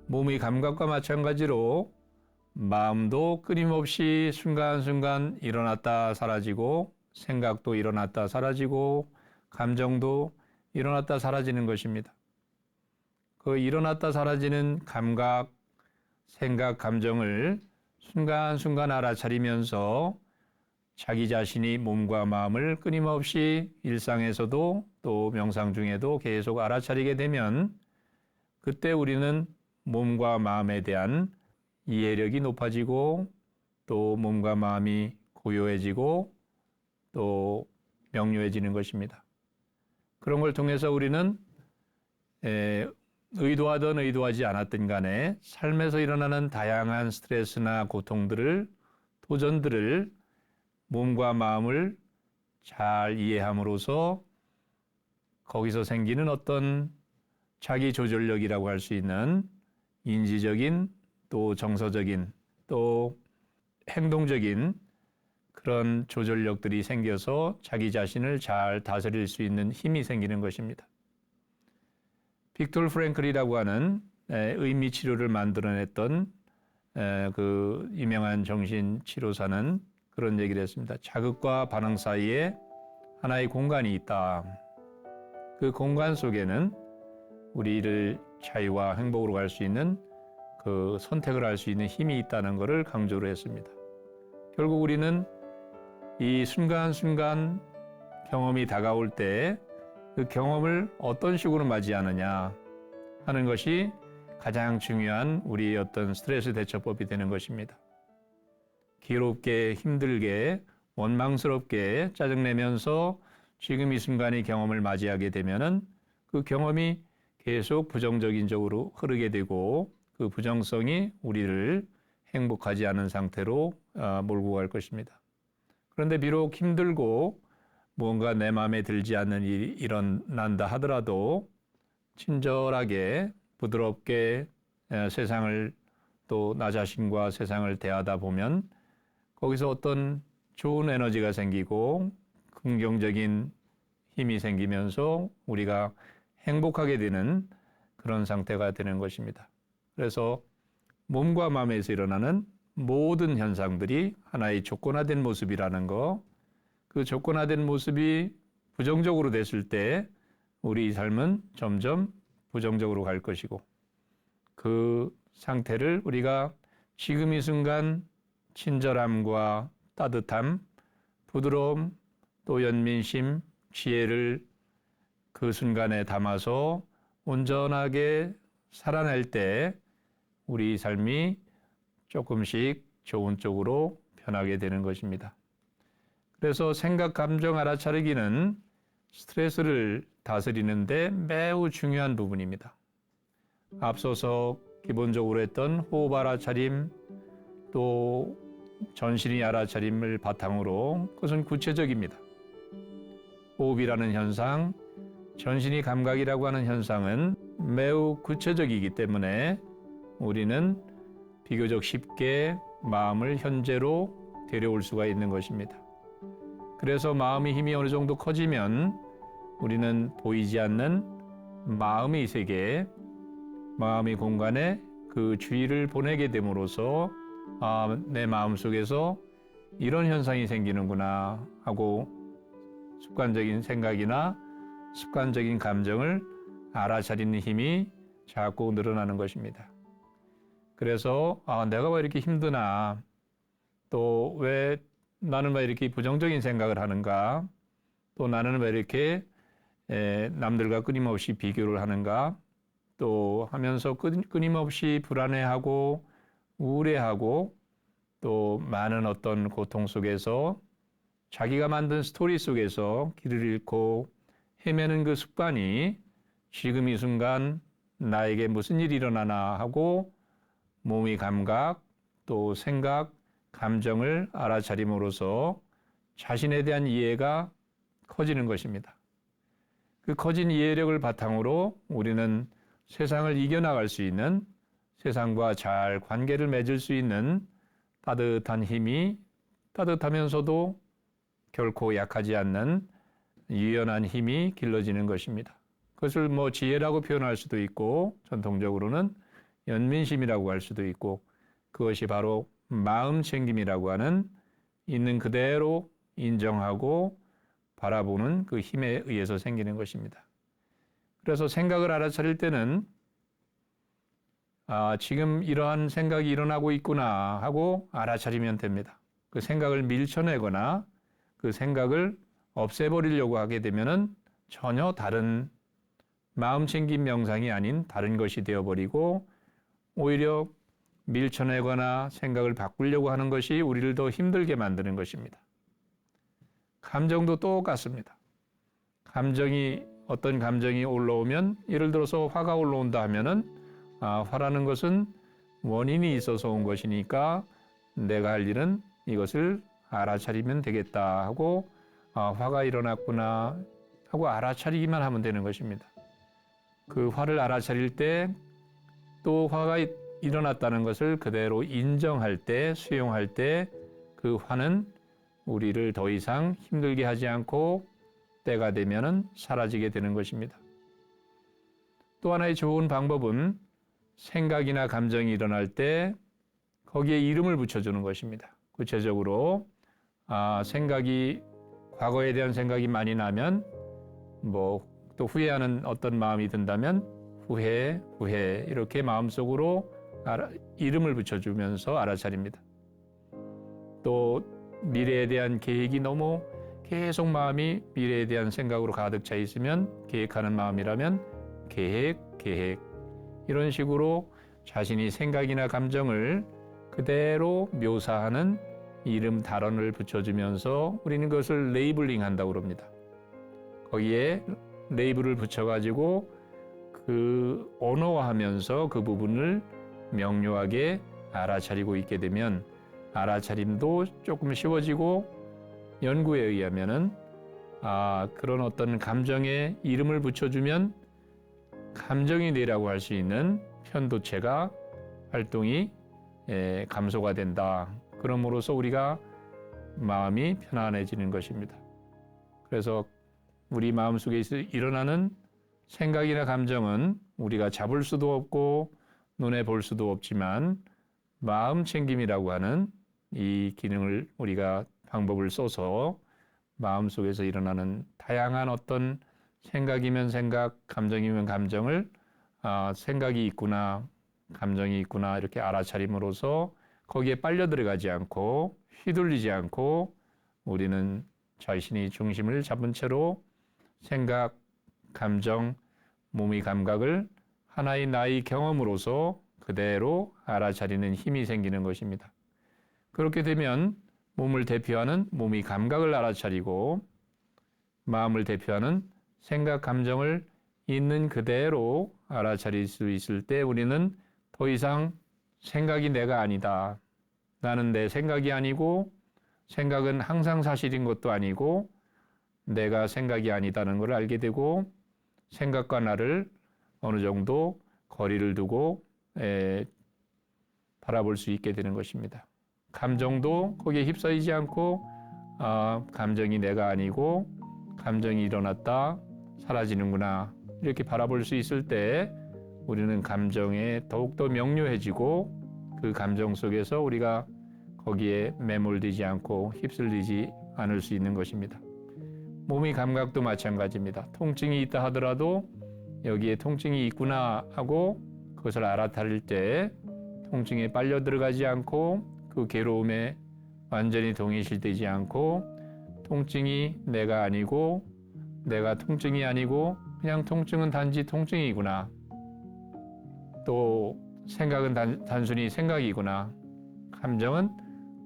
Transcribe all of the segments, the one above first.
몸의 감각과 마찬가지로 마음도 끊임없이 순간순간 일어났다 사라지고 생각도 일어났다 사라지고 감정도 일어났다 사라지는 것입니다. 그 일어났다 사라지는 감각, 생각, 감정을 순간순간 알아차리면서 자기 자신이 몸과 마음을 끊임없이 일상에서도 또 명상 중에도 계속 알아차리게 되면 그때 우리는 몸과 마음에 대한 이해력이 높아지고 또 몸과 마음이 고요해지고 또 명료해지는 것입니다. 그런 걸 통해서 우리는 의도하든 의도하지 않았든 간에 삶에서 일어나는 다양한 스트레스나 고통들을, 도전들을 몸과 마음을 잘 이해함으로써 거기서 생기는 어떤 자기 조절력이라고 할 수 있는 인지적인 또 정서적인 또 행동적인 그런 조절력들이 생겨서 자기 자신을 잘 다스릴 수 있는 힘이 생기는 것입니다. 빅토르 프랭클이라고 하는 의미 치료를 만들어냈던 그 유명한 정신치료사는 그런 얘기를 했습니다. 자극과 반응 사이에 하나의 공간이 있다. 그 공간 속에는 우리를 자유와 행복으로 갈 수 있는 그 선택을 할 수 있는 힘이 있다는 것을 강조를 했습니다. 결국 우리는 이 순간순간 경험이 다가올 때 그 경험을 어떤 식으로 맞이하느냐 하는 것이 가장 중요한 우리의 어떤 스트레스 대처법이 되는 것입니다. 괴롭게, 힘들게, 원망스럽게 짜증내면서 지금 이 순간의 경험을 맞이하게 되면은 그 경험이 계속 부정적인 쪽으로 흐르게 되고 그 부정성이 우리를 행복하지 않은 상태로 몰고 갈 것입니다. 그런데 비록 힘들고 무언가 내 마음에 들지 않는 일이 일어난다 하더라도 친절하게 부드럽게 세상을 또 나 자신과 세상을 대하다 보면 거기서 어떤 좋은 에너지가 생기고 긍정적인 힘이 생기면서 우리가 행복하게 되는 그런 상태가 되는 것입니다. 그래서 몸과 마음에서 일어나는 모든 현상들이 하나의 조건화된 모습이라는 거, 그 조건화된 모습이 부정적으로 됐을 때 우리 삶은 점점 부정적으로 갈 것이고 그 상태를 우리가 지금 이 순간 친절함과 따뜻함, 부드러움, 또 연민심, 지혜를 그 순간에 담아서 온전하게 살아낼 때 우리 삶이 조금씩 좋은 쪽으로 변하게 되는 것입니다. 그래서 생각, 감정 알아차리기는 스트레스를 다스리는데 매우 중요한 부분입니다. 앞서서 기본적으로 했던 호흡 알아차림, 또 전신의 알아차림을 바탕으로 그것은 구체적입니다. 호흡이라는 현상, 전신의 감각이라고 하는 현상은 매우 구체적이기 때문에 우리는 비교적 쉽게 마음을 현재로 데려올 수가 있는 것입니다. 그래서 마음의 힘이 어느 정도 커지면 우리는 보이지 않는 마음의 세계, 마음의 공간에 그 주의를 보내게 됨으로써 내 마음속에서 이런 현상이 생기는구나 하고 습관적인 생각이나 습관적인 감정을 알아차리는 힘이 자꾸 늘어나는 것입니다. 그래서 내가 왜 이렇게 힘드나, 또 왜 나는 왜 이렇게 부정적인 생각을 하는가, 또 나는 왜 이렇게 남들과 끊임없이 비교를 하는가, 또 하면서 끊임없이 불안해하고 우울해하고 또 많은 어떤 고통 속에서 자기가 만든 스토리 속에서 길을 잃고 헤매는 그 습관이 지금 이 순간 나에게 무슨 일이 일어나나 하고 몸의 감각 또 생각, 감정을 알아차림으로써 자신에 대한 이해가 커지는 것입니다. 그 커진 이해력을 바탕으로 우리는 세상을 이겨나갈 수 있는, 세상과 잘 관계를 맺을 수 있는 따뜻한 힘이, 따뜻하면서도 결코 약하지 않는 유연한 힘이 길러지는 것입니다. 그것을 지혜라고 표현할 수도 있고 전통적으로는 연민심이라고 할 수도 있고 그것이 바로 마음 챙김이라고 하는 있는 그대로 인정하고 바라보는 그 힘에 의해서 생기는 것입니다. 그래서 생각을 알아차릴 때는 지금 이러한 생각이 일어나고 있구나 하고 알아차리면 됩니다. 그 생각을 밀쳐내거나 그 생각을 없애버리려고 하게 되면은 전혀 다른 마음 챙김 명상이 아닌 다른 것이 되어버리고 오히려 밀쳐내거나 생각을 바꾸려고 하는 것이 우리를 더 힘들게 만드는 것입니다. 감정도 똑같습니다. 어떤 감정이 올라오면 예를 들어서 화가 올라온다 하면은 화라는 것은 원인이 있어서 온 것이니까 내가 할 일은 이것을 알아차리면 되겠다 하고 화가 일어났구나 하고 알아차리기만 하면 되는 것입니다. 그 화를 알아차릴 때 또 화가 일어났다는 것을 그대로 인정할 때, 수용할 때 그 화는 우리를 더 이상 힘들게 하지 않고 때가 되면은 사라지게 되는 것입니다. 또 하나의 좋은 방법은 생각이나 감정이 일어날 때 거기에 이름을 붙여주는 것입니다. 구체적으로 과거에 대한 생각이 많이 나면 또 후회하는 어떤 마음이 든다면 후회 이렇게 마음속으로 이름을 붙여주면서 알아차립니다. 또 미래에 대한 계획이 너무 계속 마음이 미래에 대한 생각으로 가득 차 있으면 계획하는 마음이라면 계획 이런 식으로 자신이 생각이나 감정을 그대로 묘사하는 이름 단어를 붙여주면서 우리는 그것을 레이블링한다고 합니다. 거기에 레이블을 붙여가지고 그 언어화하면서 그 부분을 명료하게 알아차리고 있게 되면 알아차림도 조금 쉬워지고 연구에 의하면은 그런 어떤 감정에 이름을 붙여주면 감정이 뇌라고 할 수 있는 편도체가 활동이 감소가 된다. 그러므로써 우리가 마음이 편안해지는 것입니다. 그래서 우리 마음속에 일어나는 생각이나 감정은 우리가 잡을 수도 없고 눈에 볼 수도 없지만 마음 챙김이라고 하는 이 기능을 우리가 방법을 써서 마음속에서 일어나는 다양한 어떤 생각이면 생각, 감정이면 감정을 생각이 있구나, 감정이 있구나 이렇게 알아차림으로써 거기에 빨려 들어가지 않고 휘둘리지 않고 우리는 자신이 중심을 잡은 채로 생각, 감정, 몸의 감각을 하나의 나의 경험으로서 그대로 알아차리는 힘이 생기는 것입니다. 그렇게 되면 몸을 대표하는 몸의 감각을 알아차리고 마음을 대표하는 생각, 감정을 있는 그대로 알아차릴 수 있을 때 우리는 더 이상 생각이 내가 아니다. 나는 내 생각이 아니고 생각은 항상 사실인 것도 아니고 내가 생각이 아니다는 걸 알게 되고 생각과 나를 어느 정도 거리를 두고 바라볼 수 있게 되는 것입니다. 감정도 거기에 휩싸이지 않고 감정이 내가 아니고 감정이 일어났다 사라지는구나 이렇게 바라볼 수 있을 때 우리는 감정에 더욱더 명료해지고 그 감정 속에서 우리가 거기에 매몰되지 않고 휩쓸리지 않을 수 있는 것입니다. 몸의 감각도 마찬가지입니다. 통증이 있다 하더라도 여기에 통증이 있구나 하고 그것을 알아차릴 때 통증에 빨려 들어가지 않고 그 괴로움에 완전히 동일시되지 않고 통증이 내가 아니고 내가 통증이 아니고 그냥 통증은 단지 통증이구나. 또 생각은 단순히 생각이구나. 감정은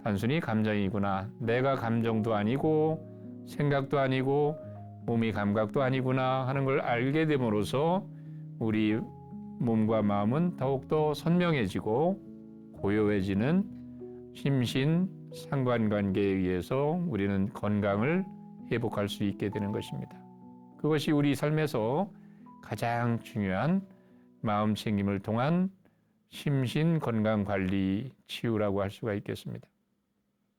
단순히 감정이구나. 내가 감정도 아니고 생각도 아니고 몸의 감각도 아니구나 하는 걸 알게 됨으로써 우리 몸과 마음은 더욱더 선명해지고 고요해지는 심신 상관관계에 의해서 우리는 건강을 회복할 수 있게 되는 것입니다. 그것이 우리 삶에서 가장 중요한 마음 챙김을 통한 심신 건강 관리 치유라고 할 수가 있겠습니다.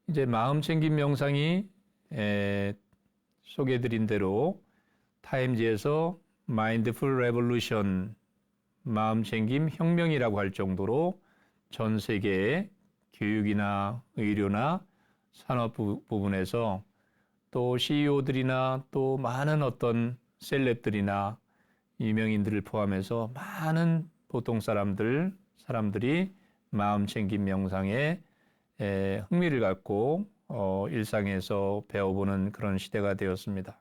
이제 마음 챙김 명상이 소개해드린 대로 타임지에서 마인드풀 레볼루션 마음챙김 혁명이라고 할 정도로 전 세계의 교육이나 의료나 산업 부분에서 또 CEO들이나 또 많은 어떤 셀럽들이나 유명인들을 포함해서 많은 보통 사람들이 마음챙김 명상에 흥미를 갖고 일상에서 배워보는 그런 시대가 되었습니다.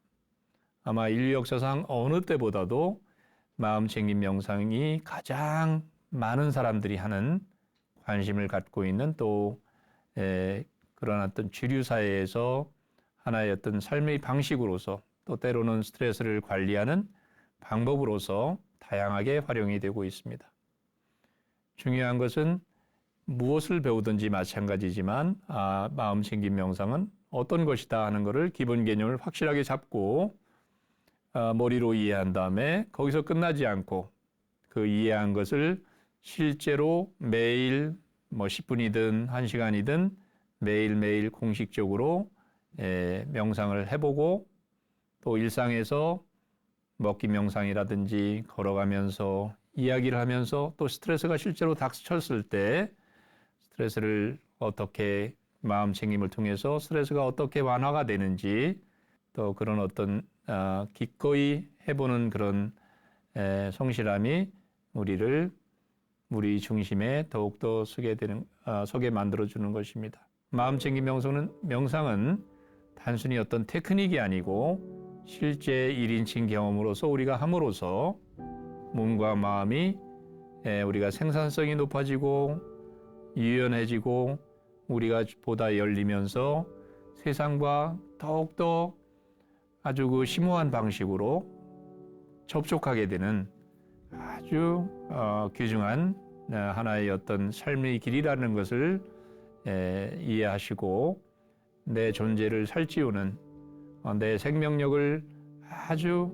아마 인류 역사상 어느 때보다도 마음챙김 명상이 가장 많은 사람들이 하는 관심을 갖고 있는 또 그런 어떤 주류 사회에서 하나의 어떤 삶의 방식으로서 또 때로는 스트레스를 관리하는 방법으로서 다양하게 활용이 되고 있습니다. 중요한 것은 무엇을 배우든지 마찬가지지만 마음챙김 명상은 어떤 것이다 하는 것을 기본 개념을 확실하게 잡고 머리로 이해한 다음에 거기서 끝나지 않고 그 이해한 것을 실제로 매일 10분이든 1시간이든 매일매일 공식적으로 명상을 해보고 또 일상에서 먹기 명상이라든지 걸어가면서 이야기를 하면서 또 스트레스가 실제로 닥쳤을 때 스트레스를 어떻게 마음챙김을 통해서 스트레스가 어떻게 완화가 되는지 또 그런 어떤 기꺼이 해보는 그런 성실함이 우리 중심에 더욱더 서게 만들어주는 것입니다. 마음챙김 명상은 단순히 어떤 테크닉이 아니고 실제 1인칭 경험으로서 우리가 함으로써 몸과 마음이 우리가 생산성이 높아지고 유연해지고 우리가 보다 열리면서 세상과 더욱더 아주 그 심오한 방식으로 접촉하게 되는 아주 귀중한 하나의 어떤 삶의 길이라는 것을 이해하시고 내 존재를 살찌우는 내 생명력을 아주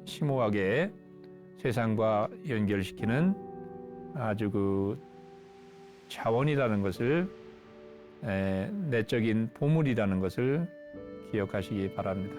심오하게 세상과 연결시키는 아주 그 자원이라는 것을 내적인 보물이라는 것을 기억하시기 바랍니다.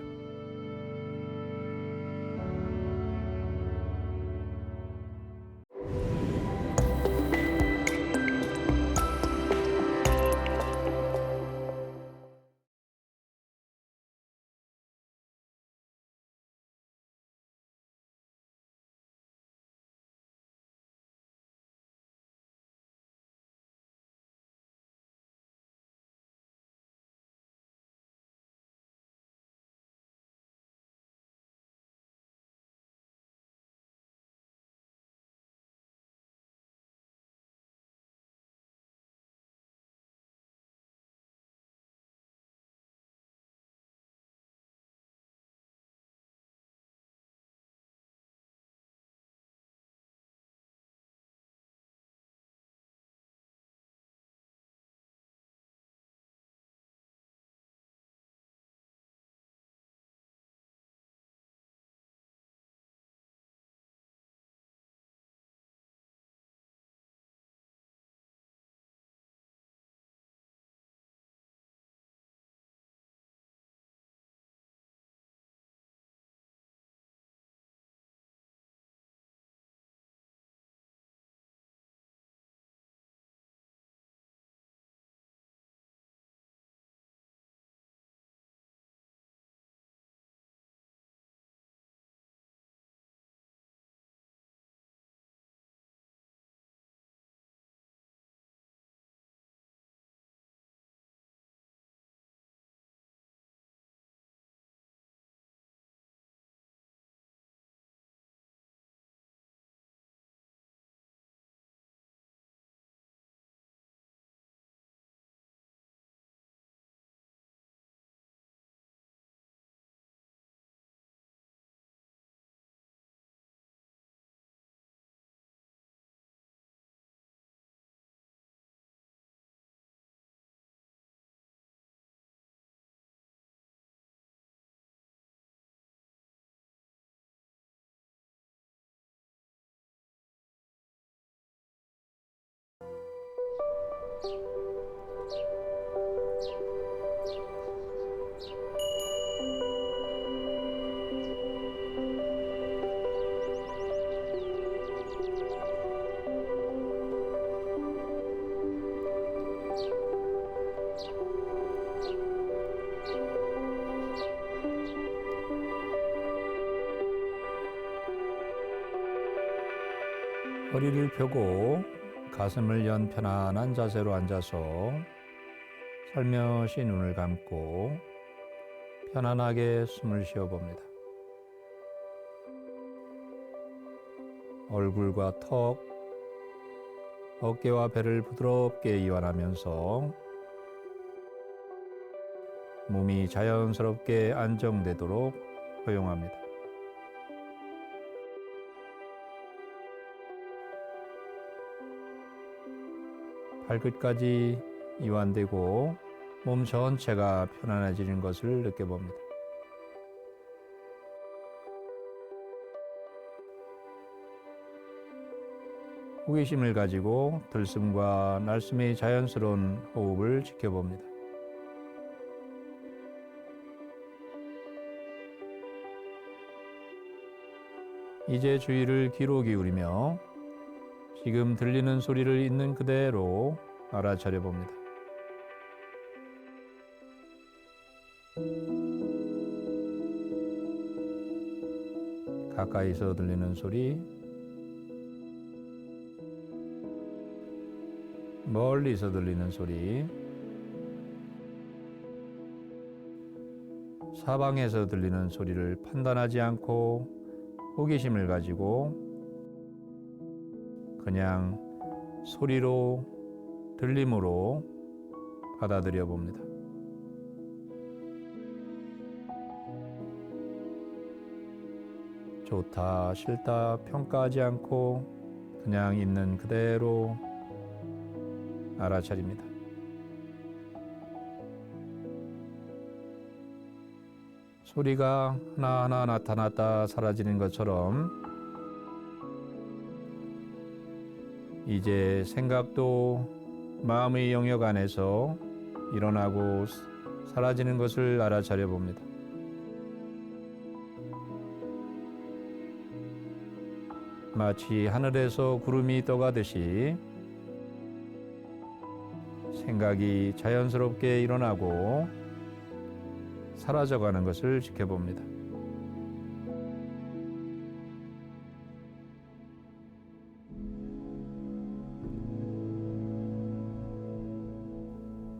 허리를 펴고 가슴을 연 편안한 자세로 앉아서 살며시 눈을 감고 편안하게 숨을 쉬어봅니다. 얼굴과 턱, 어깨와 배를 부드럽게 이완하면서 몸이 자연스럽게 안정되도록 허용합니다. 발끝까지 이완되고 몸 전체가 편안해지는 것을 느껴봅니다. 호기심을 가지고 들숨과 날숨의 자연스러운 호흡을 지켜봅니다. 이제 주의를 귀로 기울이며 지금 들리는 소리를 있는 그대로 알아차려 봅니다. 가까이서 들리는 소리, 멀리서 들리는 소리, 사방에서 들리는 소리를 판단하지 않고 호기심을 가지고 그냥 소리로, 들림으로 받아들여 봅니다. 좋다, 싫다 평가하지 않고 그냥 있는 그대로 알아차립니다. 소리가 하나하나 나타났다 사라지는 것처럼 이제 생각도 마음의 영역 안에서 일어나고 사라지는 것을 알아차려 봅니다. 마치 하늘에서 구름이 떠가듯이 생각이 자연스럽게 일어나고 사라져가는 것을 지켜봅니다.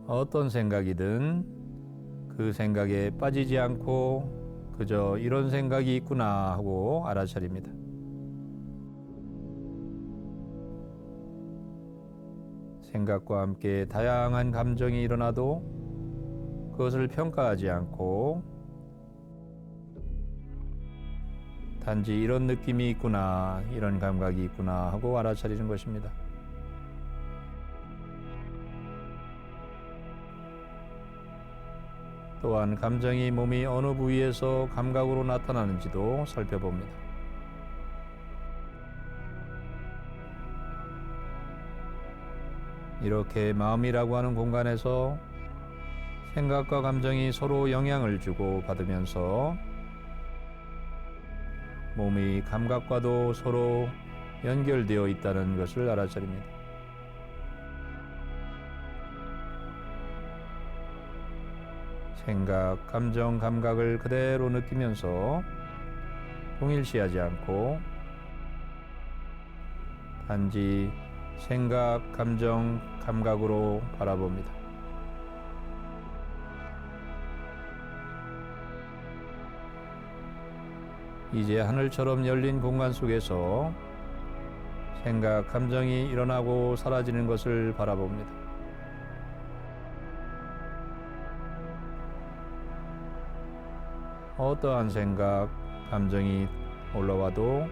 어떤 생각이든 그 생각에 빠지지 않고 그저 이런 생각이 있구나 하고 알아차립니다. 생각과 함께 다양한 감정이 일어나도 그것을 평가하지 않고 단지 이런 느낌이 있구나, 이런 감각이 있구나 하고 알아차리는 것입니다. 또한 감정이 몸의 어느 부위에서 감각으로 나타나는지도 살펴봅니다. 이렇게 마음이라고 하는 공간에서 생각과 감정이 서로 영향을 주고 받으면서 몸의 감각과도 서로 연결되어 있다는 것을 알아차립니다. 생각, 감정, 감각을 그대로 느끼면서 동일시하지 않고 단지 생각, 감정, 감각으로 바라봅니다. 이제 하늘처럼 열린 공간 속에서 생각, 감정이 일어나고 사라지는 것을 바라봅니다. 어떠한 생각, 감정이 올라와도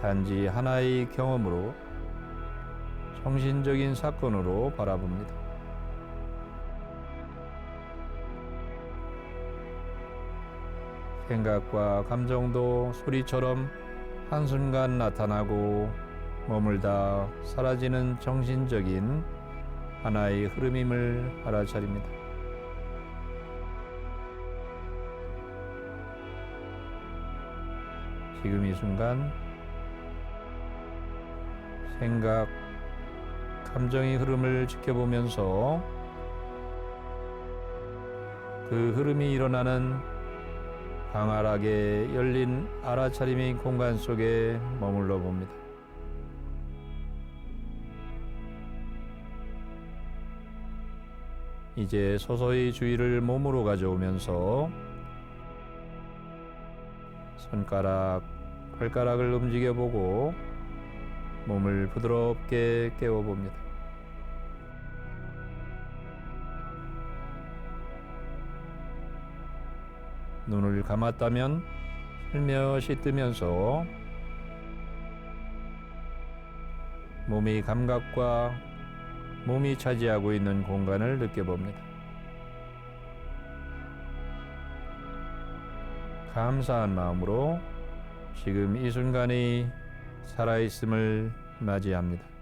단지 하나의 경험으로, 정신적인 사건으로 바라봅니다. 생각과 감정도 소리처럼 한순간 나타나고 머물다 사라지는 정신적인 하나의 흐름임을 알아차립니다. 지금 이 순간 생각, 감정의 흐름을 지켜보면서 그 흐름이 일어나는 광활하게 열린 알아차림의 공간 속에 머물러 봅니다. 이제 서서히 주의를 몸으로 가져오면서 손가락, 발가락을 움직여보고 몸을 부드럽게 깨워봅니다. 눈을 감았다면 살며시 뜨면서 몸의 감각과 몸이 차지하고 있는 공간을 느껴봅니다. 감사한 마음으로 지금 이 순간이 살아있음을 맞이합니다.